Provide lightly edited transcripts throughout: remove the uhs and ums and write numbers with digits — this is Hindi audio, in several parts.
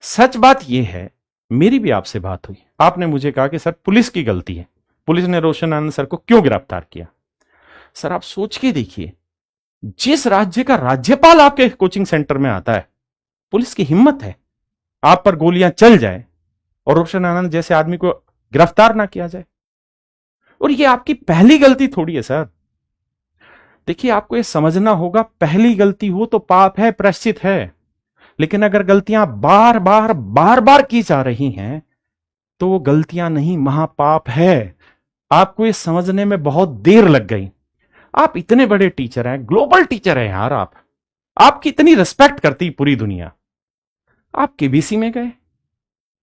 सच बात यह है, मेरी भी आपसे बात हुई, आपने मुझे कहा कि सर पुलिस की गलती है, पुलिस ने रोशन आनंद सर को क्यों गिरफ्तार किया। सर आप सोच के देखिए, जिस राज्य का राज्यपाल आपके कोचिंग सेंटर में आता है, पुलिस की हिम्मत है आप पर गोलियां चल जाए और रोशन आनंद जैसे आदमी को गिरफ्तार ना किया जाए। और ये आपकी पहली गलती थोड़ी है सर। देखिए आपको ये समझना होगा, पहली गलती हो तो पाप है, प्रायश्चित है, लेकिन अगर गलतियां बार बार की जा रही हैं तो वो गलतियां नहीं, महापाप है। आपको ये समझने में बहुत देर लग गई। आप इतने बड़े टीचर हैं, ग्लोबल टीचर हैं यार, आपकी इतनी रिस्पेक्ट करती पूरी दुनिया। आप केबीसी में गए,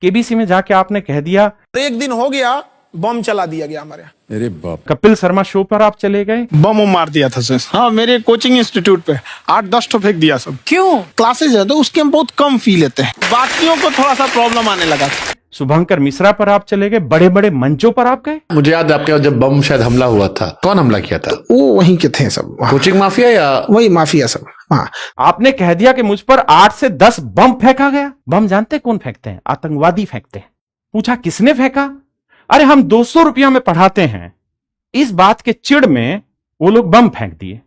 केबीसी में जाके आपने कह दिया, एक दिन हो गया बम चला दिया गया हमारे यहाँ। अरे बाप। कपिल शर्मा शो पर आप चले गए, बम मार दिया था सर। हाँ, मेरे कोचिंग इंस्टीट्यूट पे 8-10 तो फेंक दिया सब। क्यों? क्लासेज है तो उसके हम बहुत कम फी लेते हैं, बाकियों को थोड़ा सा प्रॉब्लम आने लगा। शुभंकर मिश्रा पर आप चले गए, बड़े बड़े मंचों पर आप गए। मुझे याद है आपके यहाँ जब बम शायद हमला हुआ था, कौन हमला किया था? वो वहीं के थे सब, कोचिंग माफिया या वही माफिया सब। हाँ, आपने कह दिया कि मुझ पर 8 से 10 बम फेंका गया। बम जानते कौन फेंकते हैं? आतंकवादी फेंकते हैं। पूछा किसने फेंका? अरे हम 200 रुपया में पढ़ाते हैं, इस बात के चिढ़ में वो लोग बम फेंक दिए।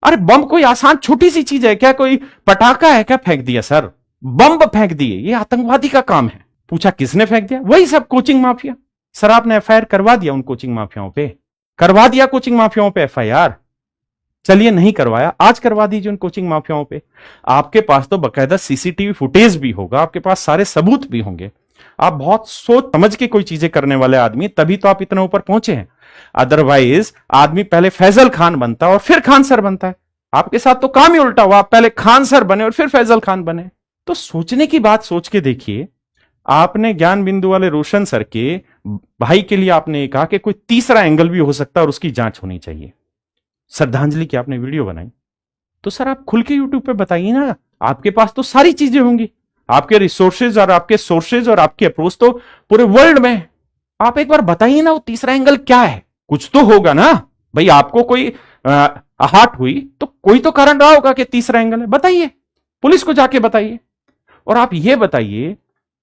अरे बम कोई आसान छोटी सी चीज है क्या? कोई पटाखा है क्या? फेंक दिया सर, बम फेंक दिए, ये आतंकवादी का काम है। पूछा किसने फेंक दिया? वही सब कोचिंग माफिया। सर आपने एफआईआर करवा दिया उन कोचिंग माफियाओं पे? करवा दिया कोचिंग माफियाओं पे एफआईआर? चलिए नहीं करवाया, आज करवा दीजिए उन कोचिंग माफियाओं पे। आपके पास तो बकायदा सीसीटीवी फुटेज भी होगा, आपके पास सारे सबूत भी होंगे। आप बहुत सोच समझ के कोई चीजें करने वाले आदमी, तभी तो आप इतना ऊपर पहुंचे हैं। अदरवाइज आदमी पहले फैजल खान बनता और फिर खान सर बनता है। आपके साथ तो काम ही उल्टा हुआ, आप पहले खान सर बने और फिर फैजल खान बने। तो सोचने की बात सोच के देखिए, आपने ज्ञान बिंदु वाले रोशन सर के भाई के लिए आपने कहा कि कोई तीसरा एंगल भी हो सकता है और उसकी जांच होनी चाहिए। श्रद्धांजलि की आपने वीडियो बनाई, तो सर आप खुल के यूट्यूब पे बताइए ना, आपके पास तो सारी चीजें होंगी, आपके रिसोर्सेज और आपके सोर्सेज और आपकी अप्रोच तो पूरे वर्ल्ड में। आप एक बार बताइए ना वो तीसरा एंगल क्या है। कुछ तो होगा ना भाई, आपको कोई आहट हुई तो कोई तो कारण रहा होगा कि तीसरा एंगल है। बताइए, पुलिस को जाके बताइए। और आप ये बताइए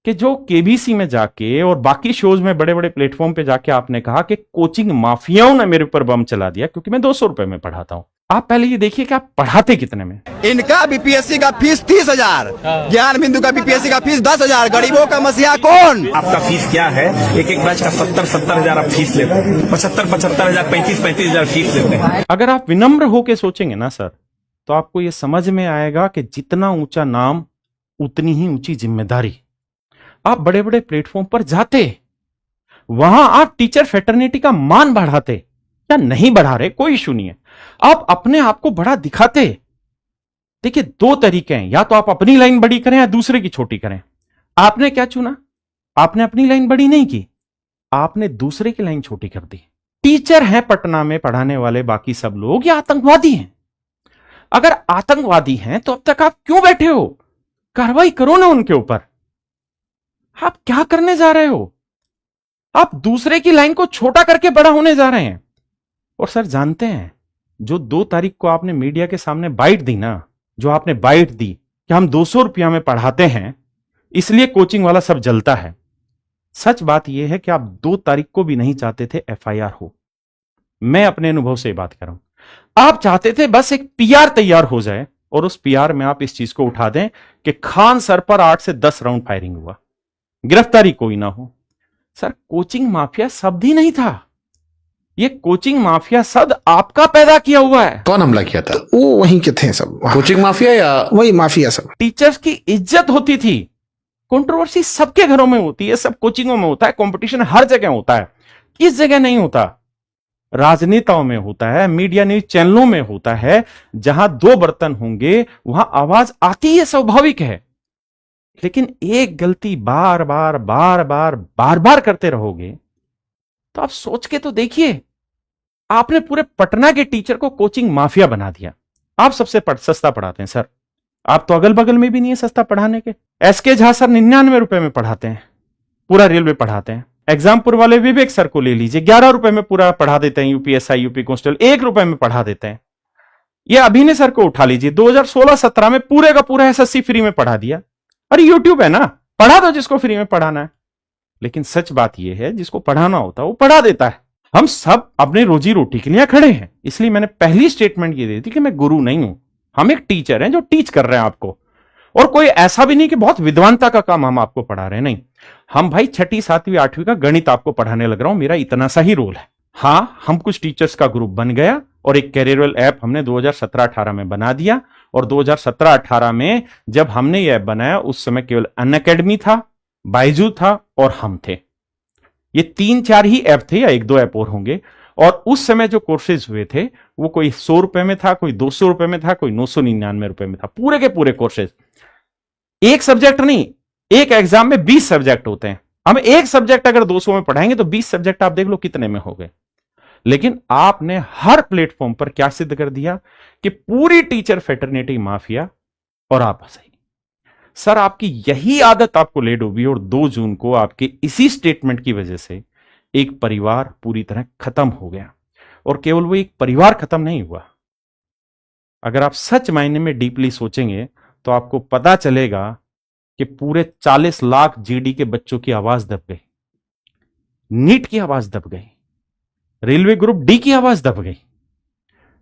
कि जो केबीसी में जाके और बाकी शोज में बड़े बड़े प्लेटफॉर्म पे जाके आपने कहा कि कोचिंग माफियाओं ने मेरे ऊपर बम चला दिया क्योंकि मैं 200 रुपए में पढ़ाता हूं। आप पहले ये देखिए कि आप पढ़ाते कितने में। इनका बीपीएससी का फीस 30,000, ज्ञान बिंदु का बीपीएससी का फीस 10,000। गरीबों का मसीहा कौन? आपका फीस क्या है? एक एक बैच का 70,000 आप फीस लेते हैं, 75,000, 35,000 फीस लेते हैं। अगर आप विनम्र होके सोचेंगे ना सर, तो आपको यह समझ में आएगा कि जितना ऊंचा नाम उतनी ही ऊंची जिम्मेदारी। आप बड़े बड़े प्लेटफॉर्म पर जाते, वहां आप टीचर फेटर्निटी का मान बढ़ाते या नहीं बढ़ा रहे, कोई इशू नहीं है, आप अपने आप को बड़ा दिखाते। देखिए 2 तरीके हैं, या तो आप अपनी लाइन बड़ी करें या दूसरे की छोटी करें। आपने क्या चुना? आपने अपनी लाइन बड़ी नहीं की, आपने दूसरे की लाइन छोटी कर दी। टीचर हैं पटना में पढ़ाने वाले बाकी सब लोग, या आतंकवादी हैं? अगर आतंकवादी हैं तो अब तक आप क्यों बैठे हो? कार्रवाई करो ना उनके ऊपर। आप क्या करने जा रहे हो? आप दूसरे की लाइन को छोटा करके बड़ा होने जा रहे हैं। और सर जानते हैं, जो 2 तारीख को आपने मीडिया के सामने बाइट दी ना, जो आपने बाइट दी कि हम 200 रुपया में पढ़ाते हैं इसलिए कोचिंग वाला सब जलता है, सच बात यह है कि आप 2 तारीख को भी नहीं चाहते थे एफआईआर हो। मैं अपने अनुभव से बात कर रहा हूं। आप चाहते थे बस एक पीआर तैयार हो जाए और उस पीआर में आप इस चीज को उठा दें कि खान सर पर 8 से 10 राउंड फायरिंग हुआ, गिरफ्तारी कोई ना हो। सर कोचिंग माफिया शब्द ही नहीं था, ये कोचिंग माफिया शब्द आपका पैदा किया हुआ है। कौन हमला किया था? वो वहीं के थे सब, कोचिंग माफिया या वही माफिया सब। टीचर्स की इज्जत होती थी। कंट्रोवर्सी सबके घरों में होती है, सब कोचिंगों में होता है, कंपटीशन हर जगह होता है। किस जगह नहीं होता? राजनेताओं में होता है, मीडिया न्यूज चैनलों में होता है। जहां 2 बर्तन होंगे वहां आवाज आती है, स्वाभाविक है। लेकिन एक गलती बार बार करते रहोगे तो आप सोच के तो देखिए, आपने पूरे पटना के टीचर को कोचिंग माफिया बना दिया। आप सबसे सस्ता पढ़ाते हैं सर, आप तो अगल बगल में भी नहीं है सस्ता पढ़ाने के। एसके झा सर 99 रुपए में पढ़ाते हैं, पूरा रेलवे पढ़ाते हैं। एग्जामपुर वाले विवेक सर को ले लीजिए, 11 रुपए में पूरा पढ़ा देते हैं। यूपीएसआई, यूपी कांस्टेबल 1 रुपए में पढ़ा देते हैं। ये अभिनय सर को उठा लीजिए, 2016-17 में पूरे का पूरा एसएससी फ्री में पढ़ा दिया। अरे यूट्यूब है ना, पढ़ा दो जिसको फ्री में पढ़ाना है। लेकिन सच बात यह है, जिसको पढ़ाना होता है वो पढ़ा देता है। हम सब अपने रोजी रोटी के लिए खड़े हैं। इसलिए मैंने पहली स्टेटमेंट ये दी थी कि मैं गुरु नहीं हूं, हम एक टीचर हैं जो टीच कर रहे हैं आपको। और कोई ऐसा भी नहीं कि बहुत विद्वानता का काम हम आपको पढ़ा रहे हैं, नहीं। हम भाई 6ठी 7वीं 8वीं का गणित आपको पढ़ाने लग रहा हूं, मेरा इतना सा ही रोल है। हां, हम कुछ टीचर्स का ग्रुप बन गया और एक कैरियरल ऐप हमने 2017-18 में बना दिया। और 2017-18 में जब हमने ये ऐप बनाया, उस समय केवल अनअकैडमी था, बायजू था और हम थे। ये 3-4 ही ऐप थे, या 1-2 ऐप और होंगे। और उस समय जो कोर्सेज हुए थे वो कोई 100 रुपए में था, कोई 200 रुपए में था, कोई 999 रुपए में था, पूरे के पूरे कोर्सेज। एक सब्जेक्ट नहीं, एक एग्जाम में 20 सब्जेक्ट होते हैं। हम एक सब्जेक्ट अगर 200 में पढ़ाएंगे तो 20 सब्जेक्ट आप देख लो कितने में हो गए। लेकिन आपने हर प्लेटफॉर्म पर क्या सिद्ध कर दिया कि पूरी टीचर फेटर्निटी माफिया और आप सही। सर, आपकी यही आदत आपको ले डूबी और 2 जून को आपके इसी स्टेटमेंट की वजह से एक परिवार पूरी तरह खत्म हो गया। और केवल वो एक परिवार खत्म नहीं हुआ, अगर आप सच मायने में डीपली सोचेंगे तो आपको पता चलेगा कि पूरे 40 लाख जीडी के बच्चों की आवाज दब गई, नीट की आवाज दब गई, रेलवे ग्रुप डी की आवाज दब गई,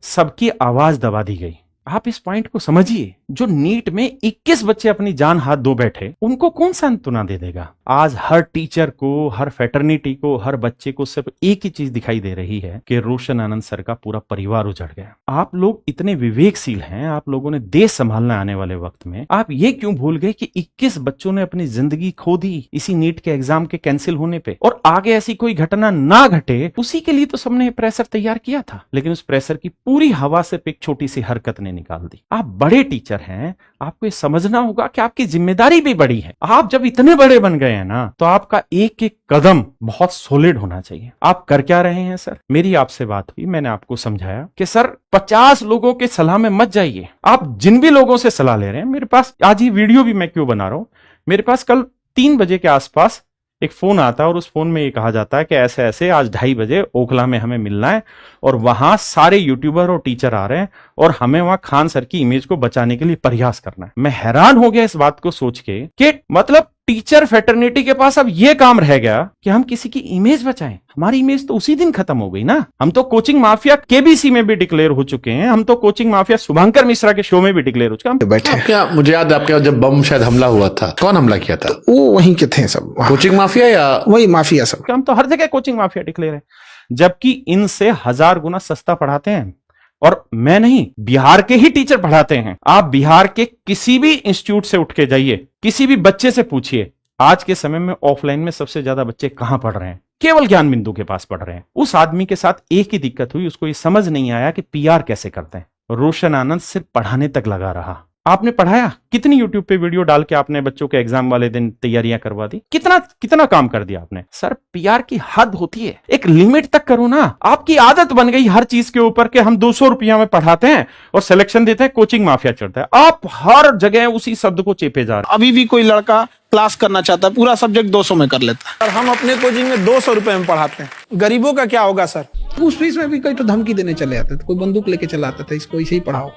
सबकी आवाज दबा दी गई। आप इस पॉइंट को समझिए, जो नीट में 21 बच्चे अपनी जान हाथ धो बैठे, उनको कौन सांत्वना दे देगा? आज हर टीचर को, हर फेटर्निटी को, हर बच्चे को सिर्फ एक ही चीज दिखाई दे रही है कि रोशन आनंद सर का पूरा परिवार उजड़ गया। आप लोग इतने विवेकशील हैं, आप लोगों ने देश संभालना आने वाले वक्त में, आप ये क्यों भूल गए कि 21 बच्चों ने अपनी जिंदगी खो दी इसी नीट के एग्जाम के कैंसिल होने पे? और आगे ऐसी कोई घटना ना घटे, उसी के लिए तो सबने प्रेशर तैयार किया था। लेकिन उस प्रेशर की पूरी हवा से एक छोटी सी हरकत ने निकाल दी। आप बड़े टीचर हैं, आपको ये समझना होगा कि आपकी जिम्मेदारी भी बड़ी है। आप जब इतने बड़े बन गए हैं ना, तो आपका एक एक कदम बहुत सॉलिड होना चाहिए। आप कर क्या रहे हैं सर? मेरी आपसे बात हुई, मैंने आपको समझाया कि सर 50 लोगों के सलाह में मत जाइए। आप जिन भी लोगों से सलाह ले रहे हैं, मेरे पास आज ही वीडियो भी मैं क्यों बना रहा हूं, मेरे पास कल 3 बजे के आसपास एक फोन आता है और उस फोन में ये कहा जाता है कि ऐसे ऐसे आज 2:30 बजे ओखला में हमें मिलना है और वहां सारे यूट्यूबर और टीचर आ रहे हैं और हमें वहां खान सर की इमेज को बचाने के लिए प्रयास करना है। मैं हैरान हो गया इस बात को सोच के कि मतलब टीचर फेटर्निटी के पास अब यह काम रह गया कि हम किसी की इमेज बचाएं। हमारी इमेज तो उसी दिन खत्म हो गई ना। हम तो कोचिंग माफिया केबीसी में भी डिक्लेयर हो चुके हैं, हम तो कोचिंग माफिया शुभंकर मिश्रा के शो में भी डिक्लेयर हो चुके हैं। बैठे क्या, मुझे याद है आपके यहाँ जब बम शायद हमला हुआ था, कौन हमला किया था? वो वहीं के थे सब, कोचिंग माफिया या वही माफिया सब? हम तो हर जगह कोचिंग माफिया डिक्लेयर है, जबकि इनसे 1000 गुना सस्ता पढ़ाते हैं। और मैं नहीं, बिहार के ही टीचर पढ़ाते हैं। आप बिहार के किसी भी इंस्टीट्यूट से उठ के जाइए, किसी भी बच्चे से पूछिए, आज के समय में ऑफलाइन में सबसे ज्यादा बच्चे कहां पढ़ रहे हैं? केवल ज्ञान बिंदु के पास पढ़ रहे हैं। उस आदमी के साथ एक ही दिक्कत हुई, उसको ये समझ नहीं आया कि पीआर कैसे करते हैं। रोशन आनंद सिर्फ पढ़ाने तक लगा रहा। आपने पढ़ाया? कितनी यूट्यूब पे वीडियो डाल के आपने बच्चों के एग्जाम वाले दिन तैयारियां करवा दी? कितना काम कर दिया आपने? सर, पीआर की हद होती है, एक लिमिट तक करो ना। आपकी आदत बन गई हर चीज के ऊपर कि हम 200 रुपया में पढ़ाते हैं और सिलेक्शन देते हैं, कोचिंग माफिया चढ़ता है। आप हर जगह उसी शब्द को चेपे जा रहे हैं। अभी भी कोई लड़का क्लास करना चाहता है, पूरा सब्जेक्ट 200 में कर लेता है, और हम अपने कोचिंग में 200 रुपए में पढ़ाते हैं। गरीबों का क्या होगा सर? उस फीस में भी कई तो धमकी देने चले आते थे, कोई बंदूक लेके चला आता था, इसको इसे ही पढ़ाओ।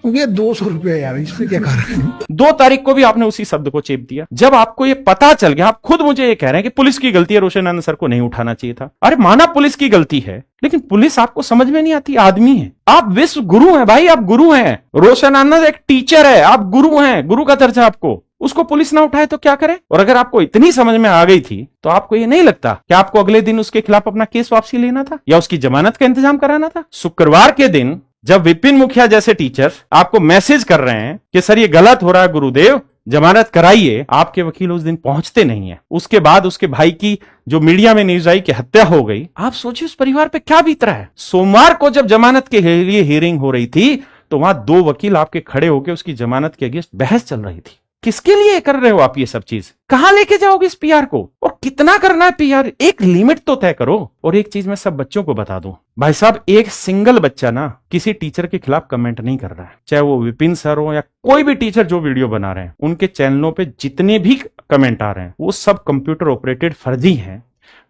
ये 200 रुपया यार, इसमें क्या कर रहे हैं? 2 तारीख को भी आपने उसी शब्द को चेप दिया। जब आपको ये पता चल गया, आप खुद मुझे ये कह रहे हैं कि पुलिस की गलती है, रोशन आनंद सर को नहीं उठाना चाहिए था। अरे माना पुलिस की गलती है, लेकिन पुलिस आपको समझ में नहीं आती, आदमी है। आप विश्व गुरु हैं भाई, आप गुरु हैं। रोशन आनंद एक टीचर है, आप गुरु हैं, गुरु का दर्जा आपको। उसको पुलिस ना उठाए तो क्या करे? और अगर आपको इतनी समझ में आ गई थी तो आपको ये नहीं लगता कि आपको अगले दिन उसके खिलाफ अपना केस वापसी लेना था या उसकी जमानत का इंतजाम कराना था? शुक्रवार के दिन जब विपिन मुखिया जैसे टीचर आपको मैसेज कर रहे हैं कि सर ये गलत हो रहा है गुरुदेव, जमानत कराइए, आपके वकील उस दिन पहुंचते नहीं है। उसके बाद उसके भाई की जो मीडिया में न्यूज आई कि हत्या हो गई, आप सोचिए उस परिवार पे क्या बीत रहा है। सोमवार को जब जमानत के लिए हियरिंग हो रही थी तो वहां 2 वकील आपके खड़े होकर उसकी जमानत के अगेंस्ट बहस चल रही थी। किसके लिए कर रहे हो आप ये सब चीज? कहां लेके जाओगे इस पीआर को? और कितना करना है पीआर? एक लिमिट तो तय करो। और एक चीज मैं सब बच्चों को बता दूं, भाई साहब, एक सिंगल बच्चा ना किसी टीचर के खिलाफ कमेंट नहीं कर रहा है, चाहे वो विपिन सर हो या कोई भी टीचर जो वीडियो बना रहे हैं। उनके चैनलों पे जितने भी कमेंट आ रहे हैं वो सब कंप्यूटर ऑपरेटेड फर्जी हैं।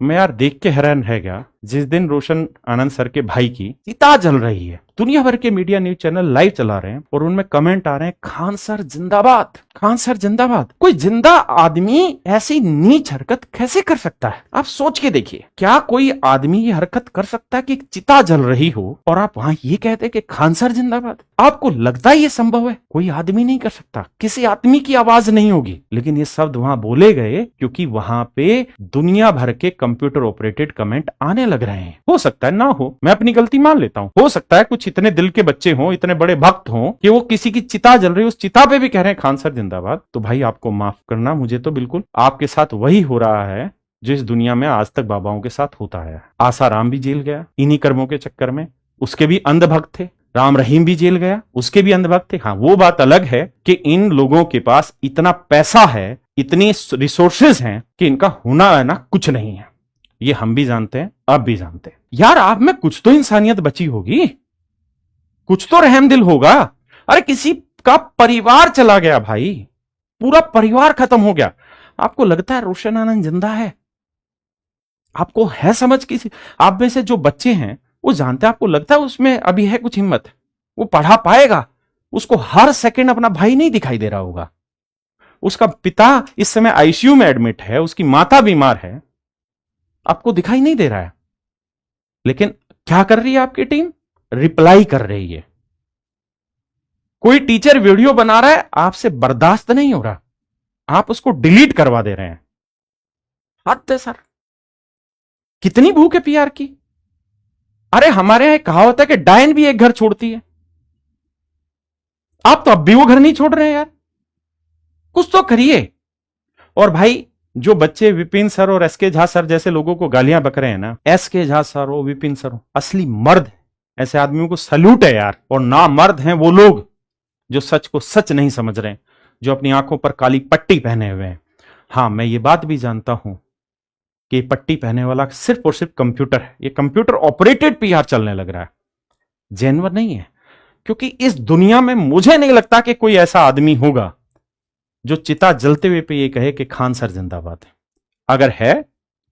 मैं यार देख के हैरान रह गया, जिस दिन रोशन आनंद सर के भाई की चिता जल रही है, दुनिया भर के मीडिया न्यूज चैनल लाइव चला रहे हैं और उनमें कमेंट आ रहे हैं, खान सर जिंदाबाद, खान सर जिंदाबाद। कोई जिंदा आदमी ऐसी नीच हरकत कैसे कर सकता है? आप सोच के देखिए, क्या कोई आदमी ये हरकत कर सकता है कि एक चिता जल रही हो और आप वहां ये कहते हैं कि खान सर जिंदाबाद? आपको लगता है ये संभव है? कोई आदमी नहीं कर सकता, किसी आदमी की आवाज नहीं होगी। लेकिन ये शब्द वहां बोले गए क्योंकि वहां पे दुनिया भर के कंप्यूटर ऑपरेटेड कमेंट आने लग रहे हैं। हो सकता है ना हो, मैं अपनी गलती मान लेता हूं। हो सकता है कुछ इतने दिल के बच्चे हों, इतने बड़े भक्त हों कि वो किसी की चिता जल रही है, उस चिता पे भी कह रहे हैं खान सर जिंदाबाद। तो भाई आपको माफ करना, मुझे तो बिल्कुल आपके साथ वही हो रहा है जो इस दुनिया में आज तक बाबाओं के साथ होता है। आसाराम भी जेल गया इन्हीं कर्मों के चक्कर में, उसके भी अंधभक्त थे। राम रहीम भी जेल गया, उसके भी अंधभक्त थे। हाँ, वो बात अलग है कि इन लोगों के पास इतना पैसा है, इतनी रिसोर्सेज हैं कि इनका होना है ना कुछ नहीं है। ये हम भी जानते हैं, आप भी जानते हैं। यार आप में कुछ तो इंसानियत बची होगी, कुछ तो रहम दिल होगा। अरे किसी का परिवार चला गया भाई, पूरा परिवार खत्म हो गया। आपको लगता है रोशन आनंद जिंदा है? आपको है समझ? किसी आप में से जो बच्चे हैं वो जानते हैं, आपको लगता है उसमें अभी है कुछ हिम्मत, वो पढ़ा पाएगा? उसको हर सेकंड अपना भाई नहीं दिखाई दे रहा होगा। उसका पिता इस समय आईसीयू में एडमिट है, उसकी माता बीमार है, आपको दिखाई नहीं दे रहा है। लेकिन क्या कर रही है आपकी टीम? रिप्लाई कर रही है। कोई टीचर वीडियो बना रहा है, आपसे बर्दाश्त नहीं हो रहा, आप उसको डिलीट करवा दे रहे हैं। हद है सर, कितनी भूख है पीआर की। अरे हमारे यहां कहावत है कि डायन भी एक घर छोड़ती है, आप तो अब भी वो घर नहीं छोड़ रहे हैं यार, कुछ तो करिए। और भाई जो बच्चे विपिन सर और एसके झा सर जैसे लोगों को गालियां बक रहे हैं ना, एसके झा सर हो, विपिन सर हो, असली मर्द है। ऐसे आदमियों को सल्यूट है यार। और ना मर्द हैं वो लोग जो सच को सच नहीं समझ रहे हैं, जो अपनी आंखों पर काली पट्टी पहने हुए हैं। हां, मैं ये बात भी जानता हूं कि पट्टी पहने वाला सिर्फ और सिर्फ कंप्यूटर है, ये कंप्यूटर ऑपरेटेड पीआर चलने लग रहा है, जेन्युइन नहीं है। क्योंकि इस दुनिया में मुझे नहीं लगता कि कोई ऐसा आदमी होगा जो चिता जलते हुए पे ये कहे कि खान सर जिंदाबाद है। अगर है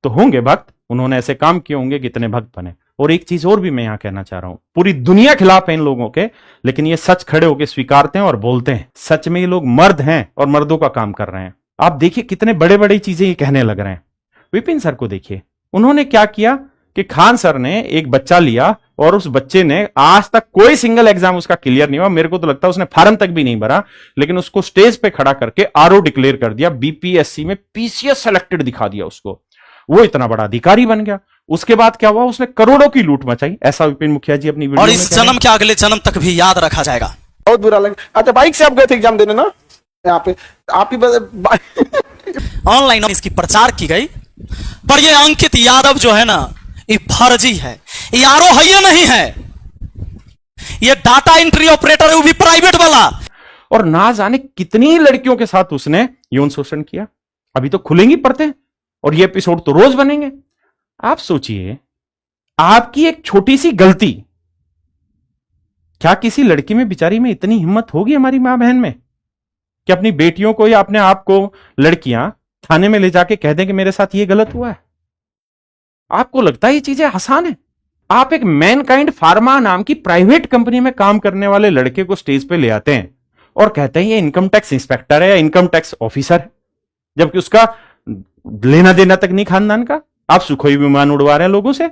तो होंगे भक्त, उन्होंने ऐसे काम किए होंगे, कितने भक्त बने। और एक चीज और भी मैं यहां कहना चाह रहा हूं, पूरी दुनिया खिलाफ है इन लोगों के, लेकिन ये सच खड़े होकर स्वीकारते हैं और बोलते हैं। सच में ये लोग मर्द हैं और मर्दों का काम कर रहे हैं। आप देखिए कितने बड़े बड़ी चीजें ये कहने लग रहे हैं। विपिन सर को देखिए, उन्होंने क्या किया कि खान सर ने एक बच्चा लिया और उस बच्चे ने आज तक कोई सिंगल एग्जाम उसका क्लियर नहीं हुआ, मेरे को तो लगता है उसने फॉर्म तक भी नहीं भरा, लेकिन उसको स्टेज पे खड़ा करके आरओ डिक्लेयर कर दिया, बीपीएससी में पीसीएस सेलेक्टेड दिखा दिया उसको, वो इतना बड़ा अधिकारी बन गया। उसके बाद क्या हुआ, उसने करोड़ों की लूट मचाई, ऐसा विपिन मुखिया जी अपनी वीडियो और इस जन्म के अगले जन्म तक भी याद रखा जाएगा। बहुत बुरा लगा। अच्छा, बाइक से आप गए थे एग्जाम देने ना, यहाँ पे आप ही ऑनलाइन इसकी प्रचार की गई, पर ये अंकित यादव जो है ना, ये फर्जी है, ये आरओ है ये नहीं है, ये डाटा एंट्री ऑपरेटर है, वो भी प्राइवेट वाला। और ना जाने कितनी लड़कियों के साथ उसने यौन शोषण किया। अभी तो खुलेंगी पड़ते और ये एपिसोड तो रोज बनेंगे। आप सोचिए, आपकी एक छोटी सी गलती, क्या किसी लड़की में बिचारी में इतनी हिम्मत होगी, हमारी मां बहन में, कि अपनी बेटियों को या अपने आप को लड़कियां थाने में ले जाके कह दें कि मेरे साथ ये गलत हुआ है? आपको लगता है ये चीजें आसान है? आप एक मैनकाइंड फार्मा नाम की प्राइवेट कंपनी में काम करने वाले लड़के को स्टेज पे ले आते हैं और कहते हैं ये इनकम टैक्स इंस्पेक्टर है या इनकम टैक्स ऑफिसर है, जबकि उसका लेना देना तक नहीं खानदान का। आप सुखोई विमान उड़वा रहे हैं लोगों से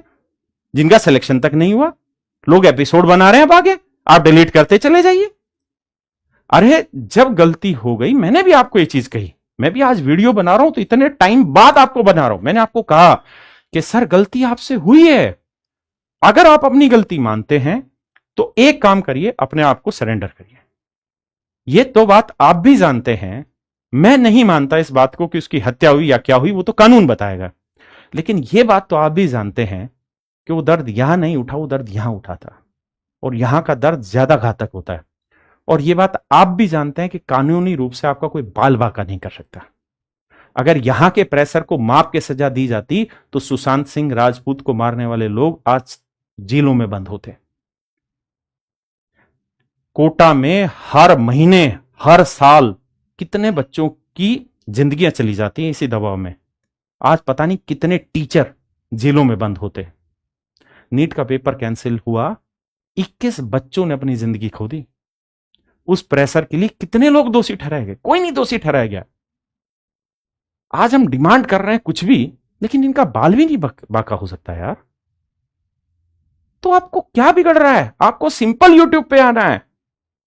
जिनका सिलेक्शन तक नहीं हुआ, लोग एपिसोड बना रहे हैं, अब आगे आप डिलीट करते चले जाइए। अरे जब गलती हो गई, मैंने भी आपको ये चीज कही, मैं भी आज वीडियो बना रहा हूं तो इतने टाइम बाद आपको बना रहा हूं। मैंने आपको कहा कि सर गलती आपसे हुई है, अगर आप अपनी गलती मानते हैं तो एक काम करिए, अपने आप को सरेंडर करिए। ये तो बात आप भी जानते हैं, मैं नहीं मानता इस बात को कि उसकी हत्या हुई या क्या हुई, वो तो कानून बताएगा। लेकिन ये बात तो आप भी जानते हैं कि वो दर्द यहां नहीं उठा, वो दर्द यहां उठा था, और यहां का दर्द ज्यादा घातक होता है। और ये बात आप भी जानते हैं कि कानूनी रूप से आपका कोई बाल बाका नहीं कर सकता। अगर यहां के प्रेशर को माप के सजा दी जाती तो सुशांत सिंह राजपूत को मारने वाले लोग आज जेलों में बंद होते। कोटा में हर महीने हर साल कितने बच्चों की जिंदगियां चली जाती हैं इसी दबाव में। आज पता नहीं कितने टीचर जेलों में बंद होते। नीट का पेपर कैंसिल हुआ, 21 बच्चों ने अपनी जिंदगी खो दी। उस प्रेशर के लिए कितने लोग दोषी ठहराए गए? कोई नहीं दोषी ठहराया गया। आज हम डिमांड कर रहे हैं कुछ भी, लेकिन इनका बाल भी नहीं बाका हो सकता यार। तो आपको क्या बिगड़ रहा है? आपको सिंपल यूट्यूब पे आना है,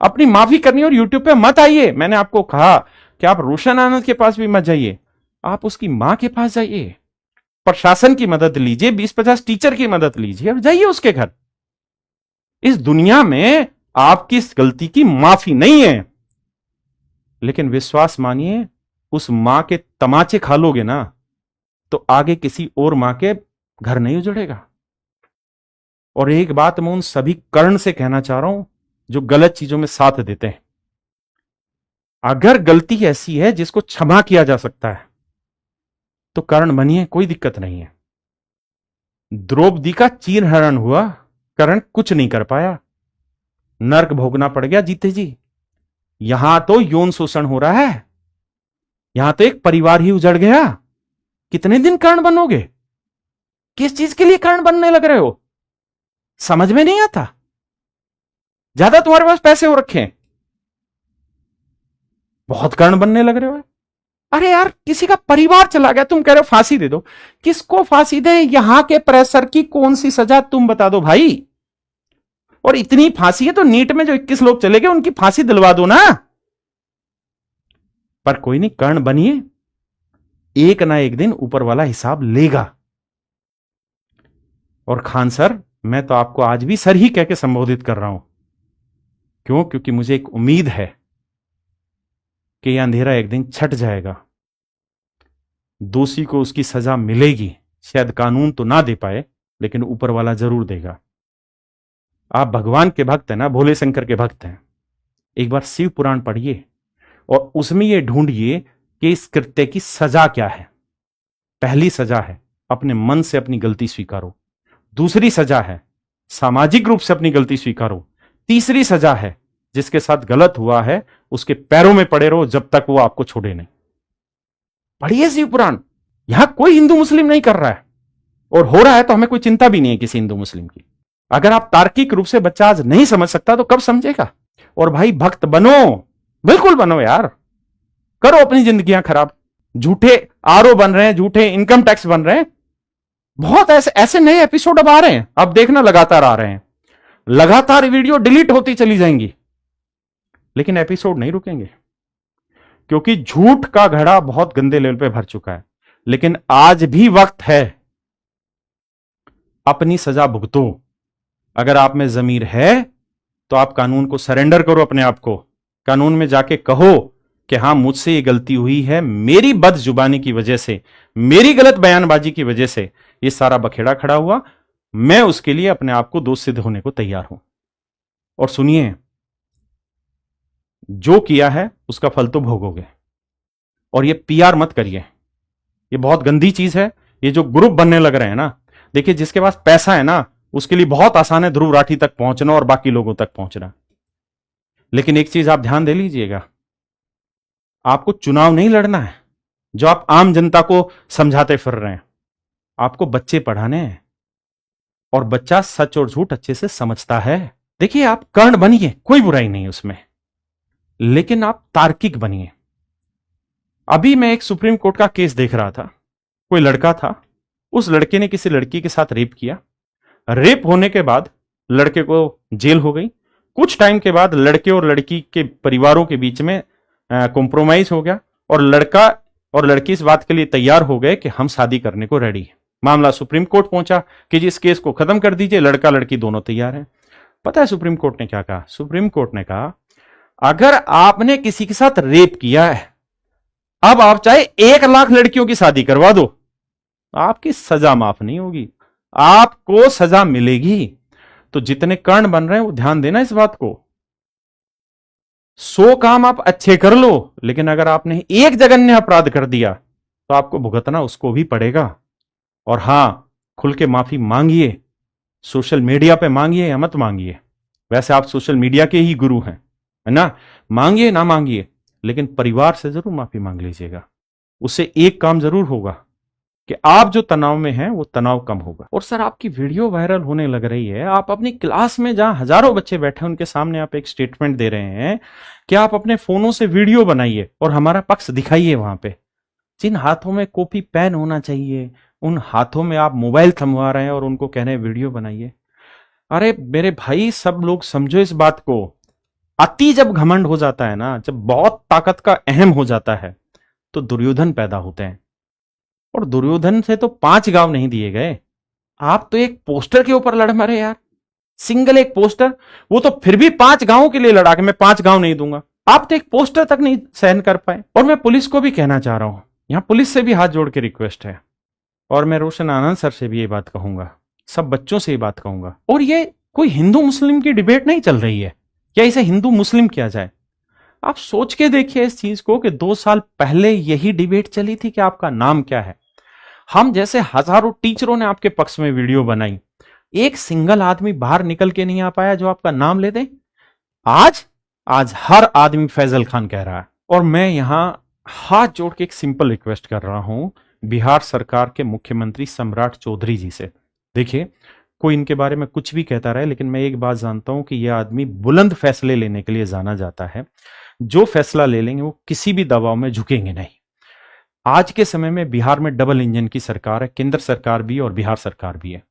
अपनी माफी करनी, और यूट्यूब पे मत आइए। मैंने आपको कहा कि आप रोशन आनंद के पास भी मत जाइए, आप उसकी मां के पास जाइए, प्रशासन की मदद लीजिए, 20-50 टीचर की मदद लीजिए और जाइए उसके घर। इस दुनिया में आपकी इस गलती की माफी नहीं है, लेकिन विश्वास मानिए, उस मां के तमाचे खा लोगे ना तो आगे किसी और मां के घर नहीं उजड़ेगा। और एक बात मैं उन सभी कर्ण से कहना चाह रहा हूं जो गलत चीजों में साथ देते हैं, अगर गलती ऐसी है जिसको क्षमा किया जा सकता है तो कर्ण बनिए, कोई दिक्कत नहीं है। द्रौपदी का चीरहरण हुआ, कर्ण कुछ नहीं कर पाया, नर्क भोगना पड़ गया जीते जी। यहां तो यौन शोषण हो रहा है, यहां तो एक परिवार ही उजड़ गया। कितने दिन कर्ण बनोगे? किस चीज के लिए कर्ण बनने लग रहे हो? समझ में नहीं आता। ज्यादा तुम्हारे पास पैसे हो रखे हैं, बहुत कर्ण बनने लग रहे हो। अरे यार, किसी का परिवार चला गया, तुम कह रहे हो फांसी दे दो। किसको फांसी दे? यहां के प्रेशर की कौन सी सजा तुम बता दो भाई। और इतनी फांसी है तो नीट में जो 21 लोग चले गए उनकी फांसी दिलवा दो ना। पर कोई नहीं, कर्ण बनिए, एक ना एक दिन ऊपर वाला हिसाब लेगा। और खान सर, मैं तो आपको आज भी सर ही कह के संबोधित कर रहा हूं। क्यों? क्योंकि मुझे एक उम्मीद है कि यह अंधेरा एक दिन छट जाएगा, दोषी को उसकी सजा मिलेगी। शायद कानून तो ना दे पाए, लेकिन ऊपर वाला जरूर देगा। आप भगवान के भक्त हैं ना, भोले शंकर के भक्त हैं। एक बार शिव पुराण पढ़िए और उसमें यह ढूंढिए कि इस कृत्य की सजा क्या है। पहली सजा है अपने मन से अपनी गलती स्वीकारो, दूसरी सजा है सामाजिक रूप से अपनी गलती स्वीकारो, तीसरी सजा है जिसके साथ गलत हुआ है उसके पैरों में पड़े रहो जब तक वो आपको छोड़े नहीं। पढ़िए शिव पुराण। यहां कोई हिंदू मुस्लिम नहीं कर रहा है, और हो रहा है तो हमें कोई चिंता भी नहीं है किसी हिंदू मुस्लिम की। अगर आप तार्किक रूप से बच्चा आज नहीं समझ सकता तो कब समझेगा? और भाई भक्त बनो, बिल्कुल बनो यार, करो अपनी जिंदगियां खराब। झूठे आरओ बन रहे हैं, झूठे इनकम टैक्स बन रहे हैं, बहुत ऐसे नए एपिसोड अब आ रहे हैं। अब देखना, लगातार आ रहे हैं, लगातार वीडियो डिलीट होती चली जाएंगी, लेकिन एपिसोड नहीं रुकेंगे, क्योंकि झूठ का घड़ा बहुत गंदे लेवल पे भर चुका है। लेकिन आज भी वक्त है, अपनी सजा भुगतो। अगर आप में जमीर है तो आप कानून को सरेंडर करो, अपने आप को कानून में जाके कहो कि हां, मुझसे ये गलती हुई है, मेरी बदजुबानी की वजह से, मेरी गलत बयानबाजी की वजह से ये सारा बखेड़ा खड़ा हुआ। मैं उसके लिए अपने आप को दोष सिद्ध होने को तैयार हूं। और सुनिए, जो किया है उसका फल तो भोगोगे। और ये पीआर मत करिए, ये बहुत गंदी चीज है। ये जो ग्रुप बनने लग रहे हैं ना, देखिए, जिसके पास पैसा है ना उसके लिए बहुत आसान है ध्रुव राठी तक पहुंचना और बाकी लोगों तक पहुंचना। लेकिन एक चीज आप ध्यान दे लीजिएगा, आपको चुनाव नहीं लड़ना है जो आप आम जनता को समझाते फिर रहे हैं। आपको बच्चे पढ़ाने हैं, और बच्चा सच और झूठ अच्छे से समझता है। देखिए, आप कर्ण बनिए, कोई बुराई नहीं उसमें, लेकिन आप तार्किक बनिए। अभी मैं एक सुप्रीम कोर्ट का केस देख रहा था। कोई लड़का था, उस लड़के ने किसी लड़की के साथ रेप किया। रेप होने के बाद लड़के को जेल हो गई। कुछ टाइम के बाद लड़के और लड़की के परिवारों के बीच में कॉम्प्रोमाइज हो गया, और लड़का और लड़की इस बात के लिए तैयार हो गए कि हम शादी करने को रेडी हैं। मामला सुप्रीम कोर्ट पहुंचा कि जी, इस केस को खत्म कर दीजिए, लड़का लड़की दोनों तैयार हैं। पता है सुप्रीम कोर्ट ने क्या कहा? सुप्रीम कोर्ट ने कहा, अगर आपने किसी के साथ रेप किया है, अब आप चाहे 1 लाख लड़कियों की शादी करवा दो, आपकी सजा माफ नहीं होगी, आपको सजा मिलेगी। तो जितने कर्ण बन रहे हैं वो ध्यान देना इस बात को। 100 काम आप अच्छे कर लो, लेकिन अगर आपने एक जघन्य अपराध कर दिया तो आपको भुगतना उसको भी पड़ेगा। और हां, खुल के माफी मांगिए, सोशल मीडिया पे मांगिए या मत मांगिए। वैसे आप सोशल मीडिया के ही गुरु हैं, है ना? मांगिए ना मांगिए, लेकिन परिवार से जरूर माफी मांग लीजिएगा। उससे एक काम जरूर होगा, कि आप जो तनाव में हैं वो तनाव कम होगा। और सर आपकी वीडियो वायरल होने लग रही है, आप अपनी क्लास में जहां हजारों बच्चे बैठे हैं उनके सामने आप एक स्टेटमेंट दे रहे हैं कि आप अपने फोनों से वीडियो बनाइए और हमारा पक्ष दिखाइए। वहां पे जिन हाथों में कॉपी पेन होना चाहिए उन हाथों में आप मोबाइल थमवा रहे हैं और उनको कह रहे हैं वीडियो बनाइए। अरे मेरे भाई, सब लोग समझो इस बात को, अति जब घमंड हो जाता है ना, जब बहुत ताकत का अहम हो जाता है तो दुर्योधन पैदा होते हैं। और दुर्योधन से तो 5 गांव नहीं दिए गए, आप तो एक पोस्टर के ऊपर लड़ मरे यार, सिंगल एक पोस्टर, वो तो फिर भी 5 गांवों के लिए लड़ा कि मैं 5 गांव नहीं दूंगा। आप तो एक पोस्टर तक नहीं सहन कर पाए। और मैं पुलिस को भी कहना चाह रहा हूं, यहां पुलिस से भी हाथ जोड़ के रिक्वेस्ट है, और मैं रोशन आनंद सर से भी ये बात कहूंगा, सब बच्चों से ये बात कहूंगा। और ये कोई हिंदू मुस्लिम की डिबेट नहीं चल रही है, क्या इसे हिंदू मुस्लिम किया जाए। आप सोच के देखिए इस चीज को कि 2 साल पहले यही डिबेट चली थी कि आपका नाम क्या है। हम जैसे हजारों टीचरों ने आपके पक्ष में वीडियो बनाई, एक सिंगल आदमी बाहर निकल के नहीं आ पाया जो आपका नाम ले दे। आज हर आदमी फैजल खान कह रहा है। और मैं यहां हाथ जोड़ के एक सिंपल रिक्वेस्ट कर रहा हूं बिहार सरकार के मुख्यमंत्री सम्राट चौधरी जी से। देखिए, कोई इनके बारे में कुछ भी कहता रहे, लेकिन मैं एक बात जानता हूं कि यह आदमी बुलंद फैसले लेने के लिए जाना जाता है। जो फैसला ले लेंगे वो किसी भी दबाव में झुकेंगे नहीं। आज के समय में बिहार में डबल इंजन की सरकार है, केंद्र सरकार भी और बिहार सरकार भी है।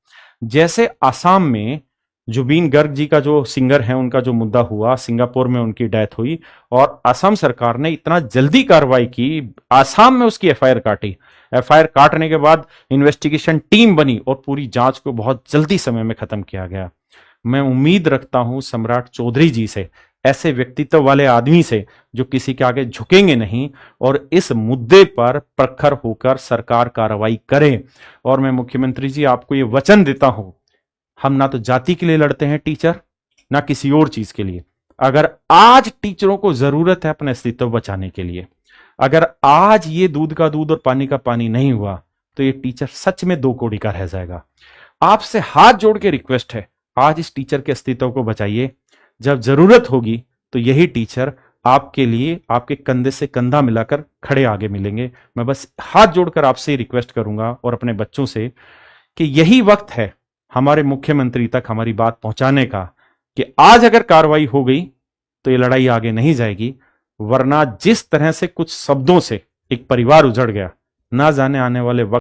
जैसे आसाम में जुबीन गर्ग जी का जो सिंगर है उनका जो मुद्दा हुआ, सिंगापुर में उनकी डेथ हुई और असम सरकार ने इतना जल्दी कार्रवाई की, आसाम में उसकी एफआईआर काटी। एफआईआर काटने के बाद इन्वेस्टिगेशन टीम बनी और पूरी जांच को बहुत जल्दी समय में खत्म किया गया। मैं उम्मीद रखता हूं सम्राट चौधरी जी से, ऐसे व्यक्तित्व वाले आदमी से जो किसी के आगे झुकेंगे नहीं और इस मुद्दे पर प्रखर होकर सरकार कार्रवाई करे। और मैं मुख्यमंत्री जी आपको ये वचन देता हूं, हम ना तो जाति के लिए लड़ते हैं टीचर, ना किसी और चीज के लिए। अगर आज टीचरों को जरूरत है अपने अस्तित्व बचाने के लिए, अगर आज ये दूध का दूध और पानी का पानी नहीं हुआ तो ये टीचर सच में 2 कौड़ी का रह जाएगा। आपसे हाथ जोड़ के रिक्वेस्ट है, आज इस टीचर के अस्तित्व को बचाइए। जब जरूरत होगी तो यही टीचर आपके लिए आपके कंधे से कंधा मिलाकर खड़े आगे मिलेंगे। मैं बस हाथ जोड़कर आपसे रिक्वेस्ट करूंगा और अपने बच्चों से कि यही वक्त है हमारे मुख्यमंत्री तक हमारी बात पहुंचाने का कि आज अगर कार्रवाई हो गई तो ये लड़ाई आगे नहीं जाएगी, वरना जिस तरह से कुछ शब्दों से एक परिवार उजड़ गया, ना जाने आने वाले वक्त